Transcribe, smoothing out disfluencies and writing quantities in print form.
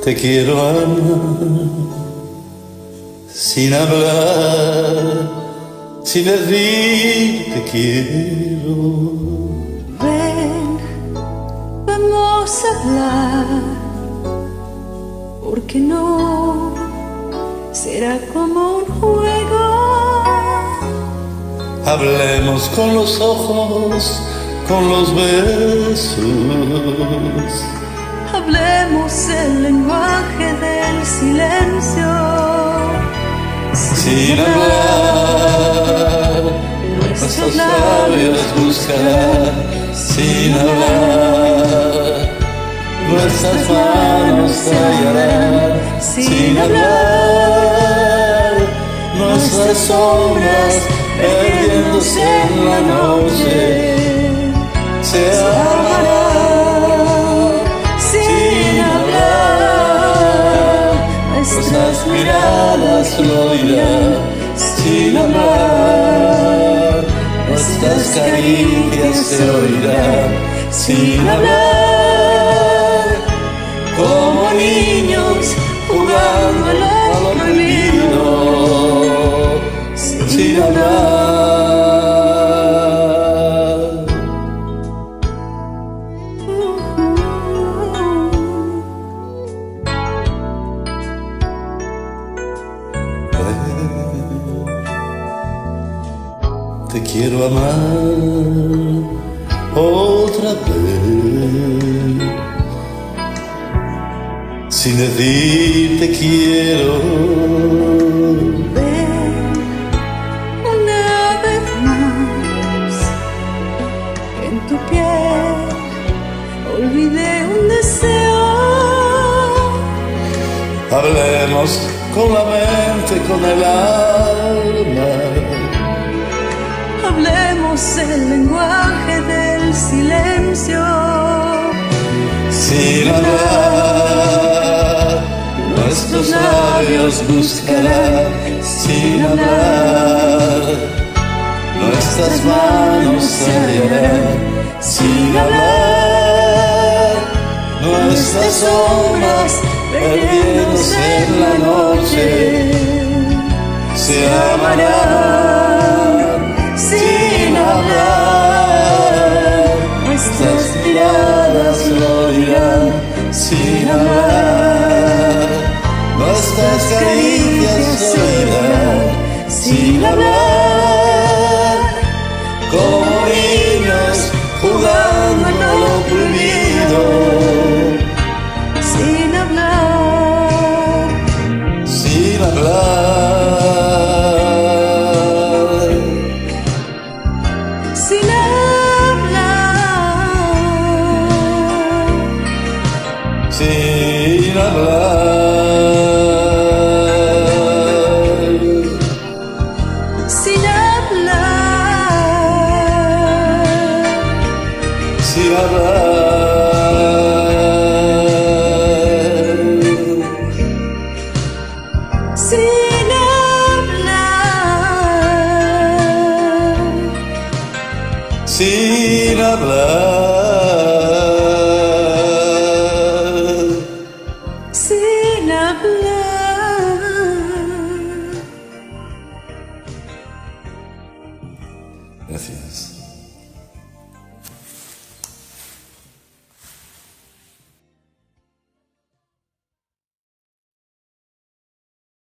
te quiero amar, sin hablar, sin decir te quiero. Ven, vamos a hablar, porque no será como un juego. Hablemos con los ojos, con los besos. Hablemos el lenguaje del silencio. Sin hablar, nuestros labios buscarán. Sin hablar, nuestras manos te hallarán. Sin hablar, nuestras sombras perdiéndose en la noche se amarán. sin hablar, Nuestras miradas lo dirán. Sin hablar, nuestras caricias se oirán. Sin hablar, como niños jugando a lo prohibido. Sin hablar. Te quiero amar otra vez, sin decir te quiero. ven una vez más, en tu piel olvidé un deseo. Hablemos con la mente, con el alma. Hablemos el lenguaje del silencio. Sin hablar, nuestros labios buscarán. Sin hablar, nuestras manos se hallarán. Sin hablar, nuestras sombras perdiéndose en la noche se amarán. Sin hablar, Nuestras miradas lo dirán. Sin hablar, nuestras caricias se oirán. Sin hablar, como niños jugando a lo prohibido. sin hablar, Sin hablar. sin hablar, Sin hablar. sin hablar, Sin hablar. sin hablar. Sin hablar.